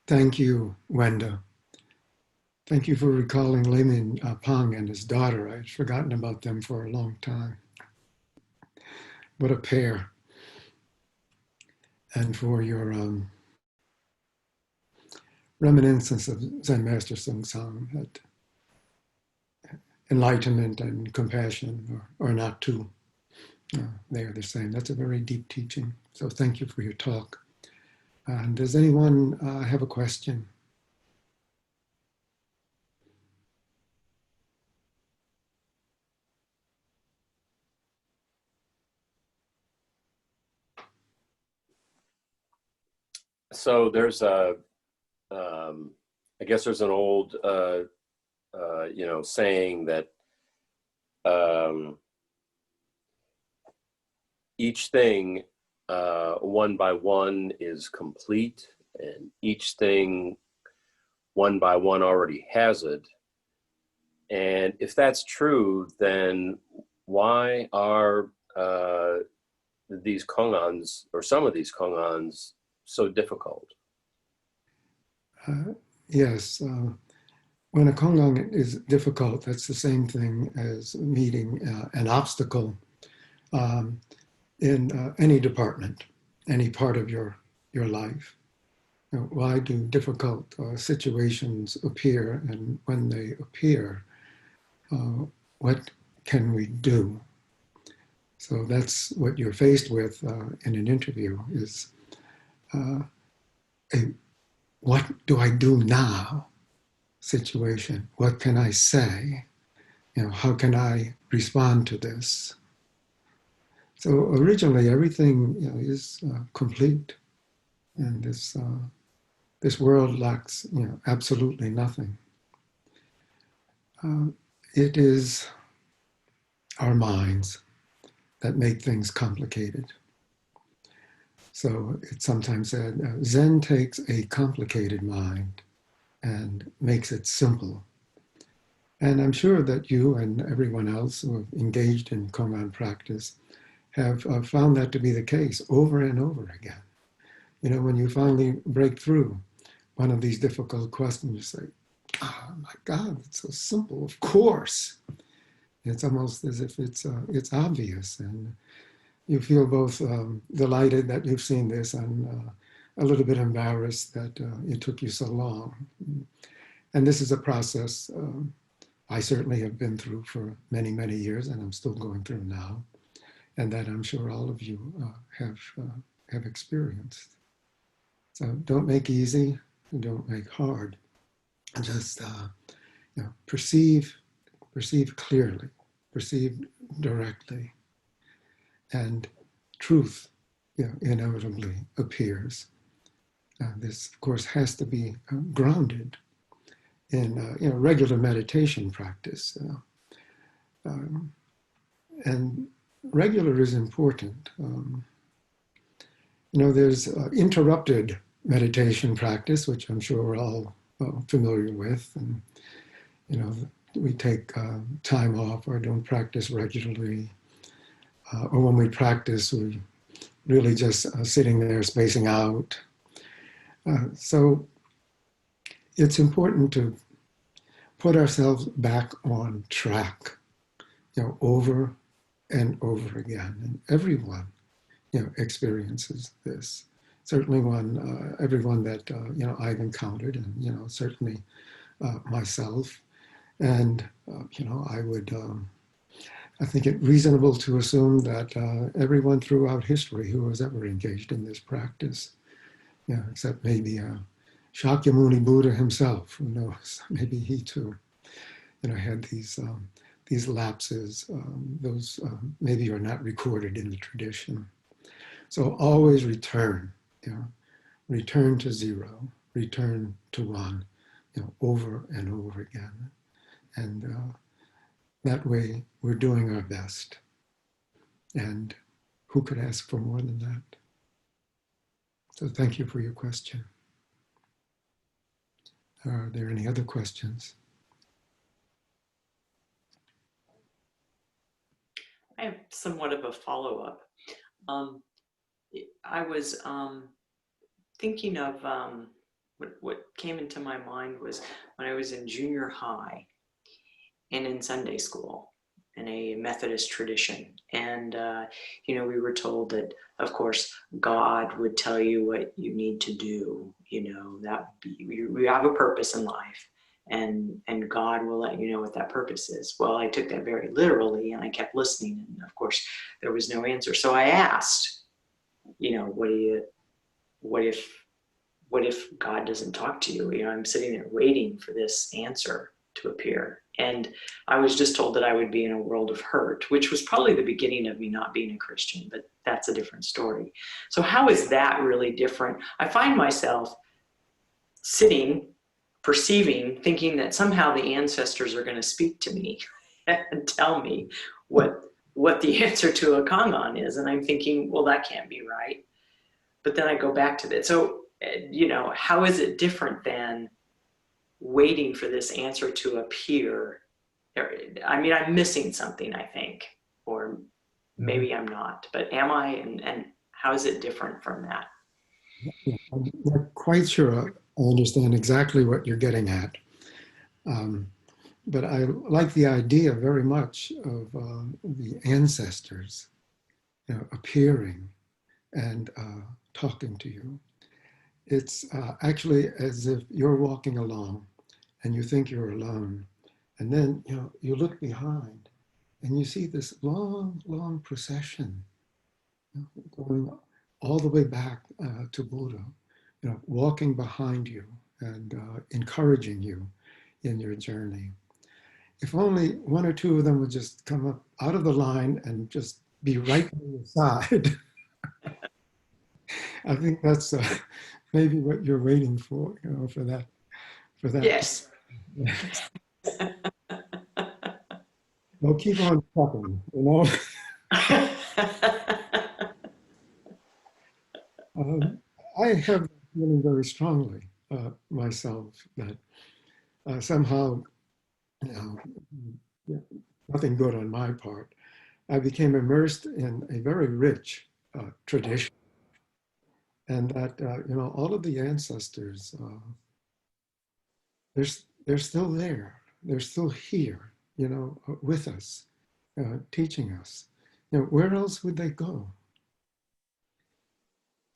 Thank you, Wenda. Thank you for recalling Layman Pang and his daughter. I'd forgotten about them for a long time. What a pair. And for your reminiscence of Zen Master Sung Song, that enlightenment and compassion are not two. They are the same. That's a very deep teaching. So thank you for your talk. And does anyone have a question? So there's I guess there's an old, saying that each thing one by one is complete, and each thing one by one already has it. And if that's true, then why are these kongans, or some of these kongans, so difficult? Yes. When a kongang is difficult, that's the same thing as meeting an obstacle in any department, any part of your life. You know, why do difficult situations appear, and when they appear, what can we do? So that's what you're faced with in an interview is a what do I do now situation. What can I say? You know, how can I respond to this? So originally, everything is complete, and this world lacks absolutely nothing. It is our minds that make things complicated. So it's sometimes said, Zen takes a complicated mind and makes it simple. And I'm sure that you and everyone else who have engaged in Kongan practice have found that to be the case over and over again. You know, when you finally break through one of these difficult questions, you say, oh my God, it's so simple, of course. It's almost as if it's obvious. And you feel both delighted that you've seen this and a little bit embarrassed that it took you so long. And this is a process I certainly have been through for many, many years, and I'm still going through now, and that I'm sure all of you have experienced. So don't make easy, don't make hard. Just perceive clearly, perceive directly, and truth inevitably appears. This, of course, has to be grounded in regular meditation practice. And regular is important. There's interrupted meditation practice, which I'm sure we're all familiar with. And, we take time off or don't practice regularly. Or when we practice, we really just sitting there spacing out. So it's important to put ourselves back on track, over and over again. And everyone, experiences this. Certainly everyone that, I've encountered, and, certainly myself. And, I think it reasonable to assume that everyone throughout history who has ever engaged in this practice, except maybe Shakyamuni Buddha himself, who knows, maybe he too, had these lapses, those maybe are not recorded in the tradition. So always return, return to zero, return to one, over and over again. And that way we're doing our best. And who could ask for more than that? So thank you for your question. Are there any other questions? I have somewhat of a follow-up. I was thinking of what came into my mind was when I was in junior high and in Sunday school in a Methodist tradition. And, we were told that, of course, God would tell you what you need to do, that we have a purpose in life, and God will let you know what that purpose is. Well, I took that very literally, and I kept listening. And of course, there was no answer. So I asked, what if God doesn't talk to you? I'm sitting there waiting for this answer to appear. And I was just told that I would be in a world of hurt, which was probably the beginning of me not being a Christian, but that's a different story. So how is that really different? I find myself sitting, perceiving, thinking that somehow the ancestors are going to speak to me and tell me what the answer to a Kangan is. And I'm thinking, well, that can't be right. But then I go back to that. So, how is it different than waiting for this answer to appear? I mean, I'm missing something, I think, or maybe I'm not, but am I? And how is it different from that? Yeah, I'm not quite sure I understand exactly what you're getting at. But I like the idea very much of the ancestors appearing and talking to you. It's actually as if you're walking along and you think you're alone. And then, you look behind and you see this long, long procession going all the way back to Buddha, walking behind you and encouraging you in your journey. If only one or two of them would just come up out of the line and just be right by your side. I think that's maybe what you're waiting for, for that. Yes. Well, keep on talking, I have that feeling very strongly myself that somehow, you know, yeah, nothing good on my part. I became immersed in a very rich tradition, and that all of the ancestors, they're still there. They're still here, with us, teaching us. Where else would they go?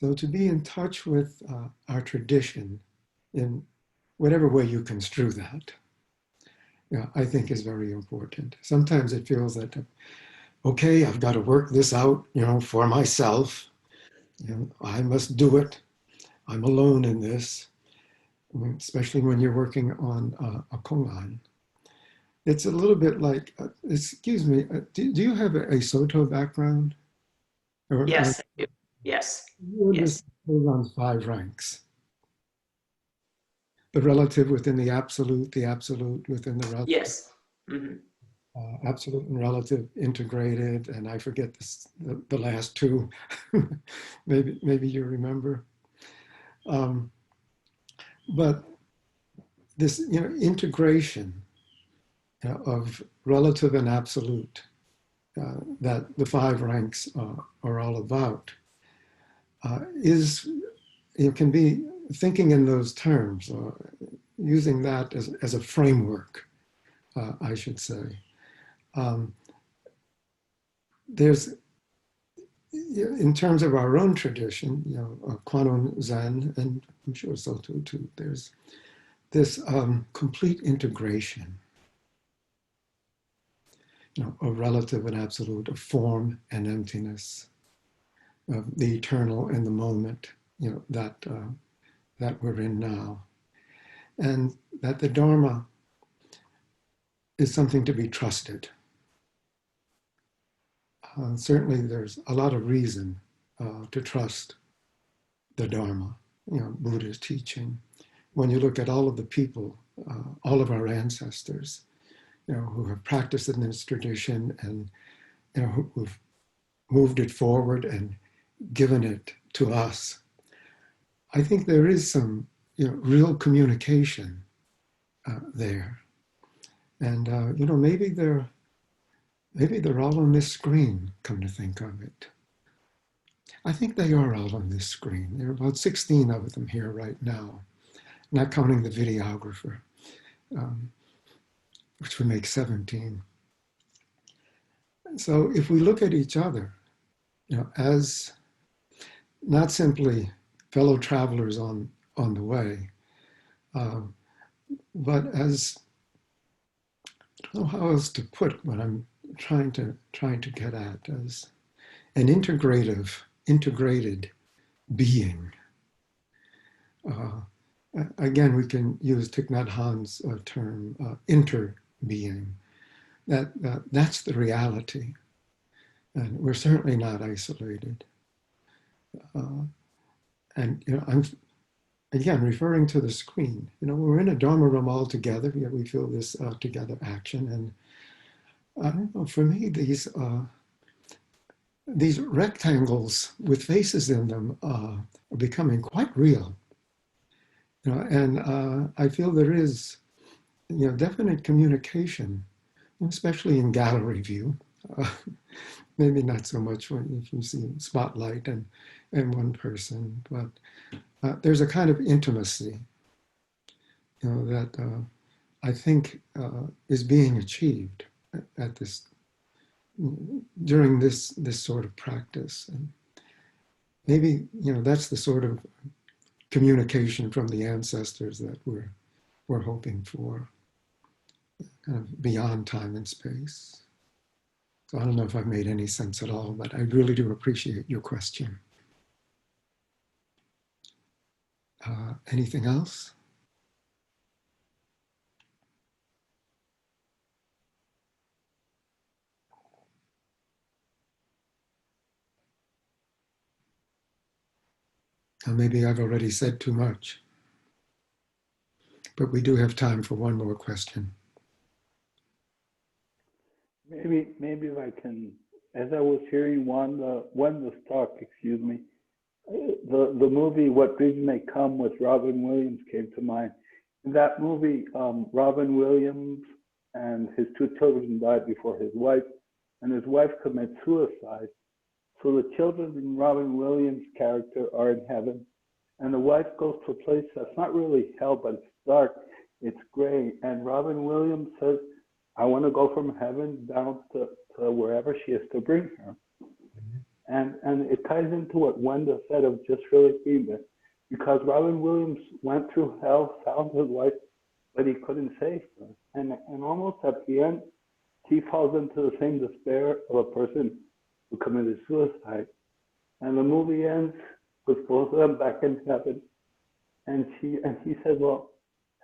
So to be in touch with our tradition in whatever way you construe that, I think is very important. Sometimes it feels that, okay, I've got to work this out, for myself. I must do it. I'm alone in this, especially when you're working on a koan. It's a little bit like, excuse me, do you have a Soto background? Yes, I do. Yes. You understand koan's 5 ranks. The relative within the absolute within the relative. Yes. Mm-hmm. Absolute and relative integrated, and I forget the last two. maybe you remember. But this integration of relative and absolute that the 5 ranks are all about is can be thinking in those terms, using that as a framework, I should say. There's, in terms of our own tradition, Quantum Zen, and I'm sure Soto too, there's this complete integration, of relative and absolute, of form and emptiness, of the eternal and the moment, that we're in now. And that the Dharma is something to be trusted. Certainly there's a lot of reason to trust the Dharma, Buddha's teaching. When you look at all of the people, all of our ancestors, who have practiced in this tradition and, who've moved it forward and given it to us, I think there is some, real communication there. And, maybe they're all on this screen, come to think of it. I think they are all on this screen. There are about 16 of them here right now. not counting the videographer, which would make 17. So if we look at each other, as not simply fellow travelers on the way, but as, I don't know how else to put what I'm trying to get at, as an integrated being. Again, we can use Thich Nhat Hanh's term, interbeing. That's the reality. And we're certainly not isolated. And I'm again referring to the screen. We're in a Dharma room all together. Yet we feel this together action. And I don't know. For me, these rectangles with faces in them are becoming quite real. And I feel there is, definite communication, especially in gallery view. Maybe not so much if you see spotlight and one person, but there's a kind of intimacy, that I think is being achieved at this during this sort of practice. And maybe that's the sort of communication from the ancestors that we're hoping for, kind of beyond time and space. So I don't know if I've made any sense at all, but I really do appreciate your question. Anything else? Maybe I've already said too much, but we do have time for one more question. Maybe if I can, as I was hearing Wenda's talk, excuse me, the movie What Dreams May Come with Robin Williams came to mind. In that movie, Robin Williams and his 2 children died before his wife, and his wife commits suicide. So the children in Robin Williams' character are in heaven, and the wife goes to a place that's not really hell, but it's dark, it's gray. And Robin Williams says, I want to go from heaven down to wherever she is to bring her. And it ties into what Wenda said of just really being there. Because Robin Williams went through hell, found his wife, but he couldn't save her. And almost at the end, he falls into the same despair of a person who committed suicide. And the movie ends with both of them back in heaven. And he said, well,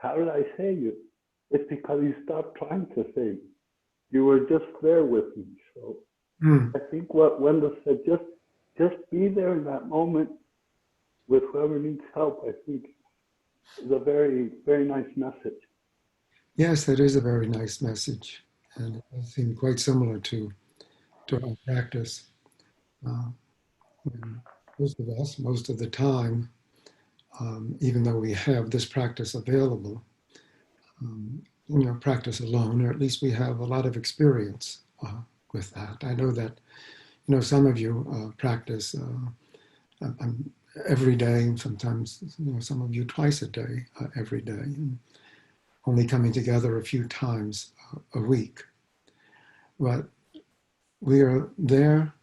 how did I save you? It's because you stopped trying to save me. You were just there with me. So I think what Wenda said, just be there in that moment with whoever needs help, I think is a very, very nice message. Yes, that is a very nice message. And it seemed quite similar to our practice. Most of us, most of the time, even though we have this practice available, practice alone, or at least we have a lot of experience with that. I know that, some of you practice every day, sometimes, some of you twice a day, every day, and only coming together a few times a week. But we are there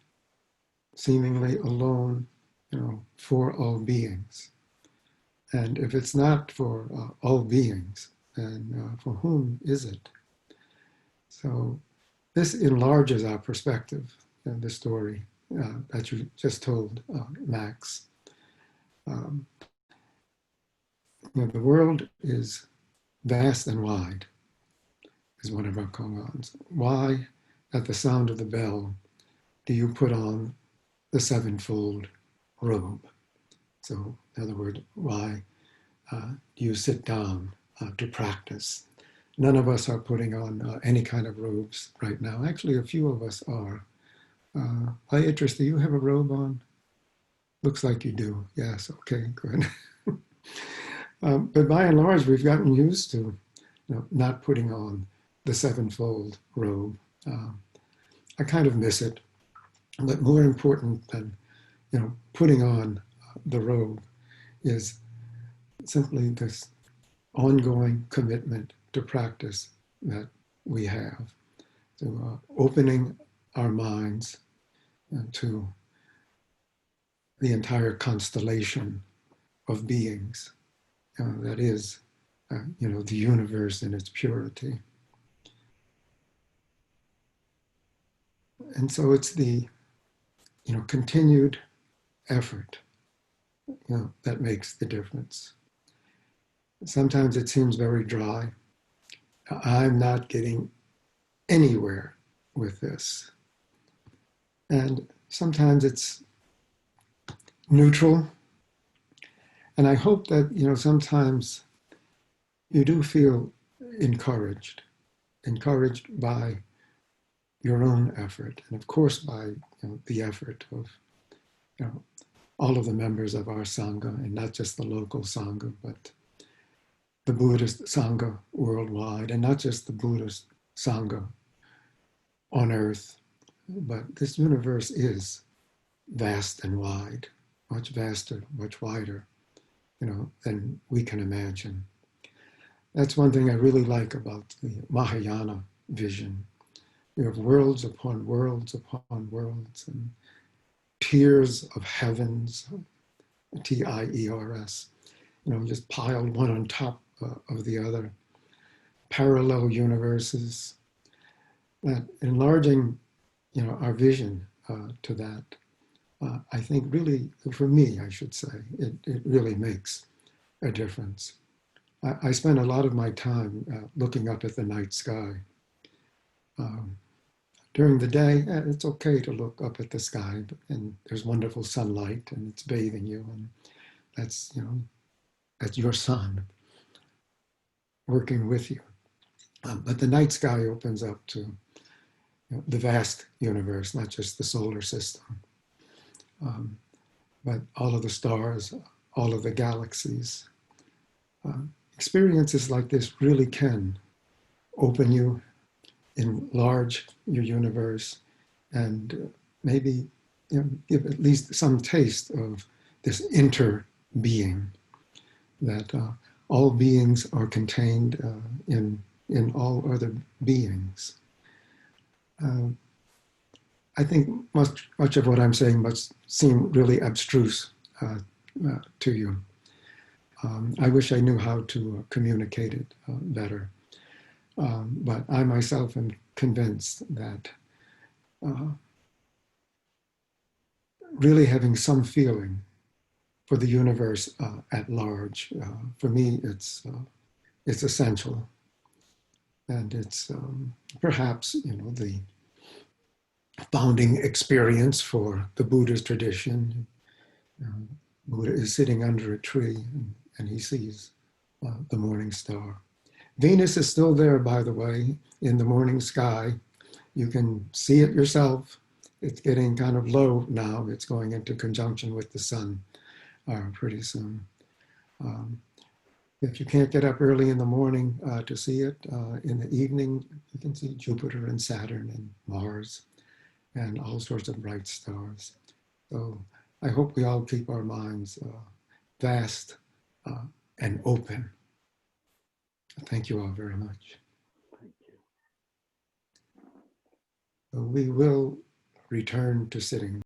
seemingly alone, for all beings. And if it's not for all beings, then for whom is it? So this enlarges our perspective, the story that you just told, Max. The world is vast and wide, is one of our koans. Why, at the sound of the bell, do you put on the sevenfold robe? So, in other words, why do you sit down to practice? None of us are putting on any kind of robes right now. Actually, a few of us are. Beatrice, do you have a robe on? Looks like you do. Yes, okay, good. But by and large, we've gotten used to not putting on the sevenfold robe. I kind of miss it. But more important than putting on the robe is simply this ongoing commitment to practice that we have, to opening our minds to the entire constellation of beings that is, the universe in its purity. And so it's the, continued effort, that makes the difference. Sometimes it seems very dry. I'm not getting anywhere with this. And sometimes it's neutral. And I hope that, sometimes you do feel encouraged by your own effort, and of course by the effort of all of the members of our Sangha, and not just the local Sangha, but the Buddhist Sangha worldwide, and not just the Buddhist Sangha on earth, but this universe is vast and wide, much vaster, much wider, than we can imagine. That's one thing I really like about the Mahayana vision. You have worlds upon worlds upon worlds, and tiers of heavens, Tiers, just piled one on top of the other, parallel universes, that enlarging, our vision to that, I think really, for me, I should say, it really makes a difference. I spend a lot of my time looking up at the night sky. During the day, it's okay to look up at the sky, and there's wonderful sunlight, and it's bathing you, and that's, that's your sun working with you. But the night sky opens up to the vast universe, not just the solar system, but all of the stars, all of the galaxies. Experiences like this really can open you, enlarge your universe, and maybe give at least some taste of this inter-being, that all beings are contained in all other beings. I think much of what I'm saying must seem really abstruse to you. I wish I knew how to communicate it better. But I myself am convinced that really having some feeling for the universe at large, for me, it's essential. And it's perhaps, the founding experience for the Buddhist tradition. Buddha is sitting under a tree and he sees the morning star. Venus is still there, by the way, in the morning sky. You can see it yourself. It's getting kind of low now. It's going into conjunction with the sun pretty soon. If you can't get up early in the morning to see it, in the evening, you can see Jupiter and Saturn and Mars and all sorts of bright stars. So I hope we all keep our minds vast and open. Thank you all very much. Thank you. So we will return to sitting.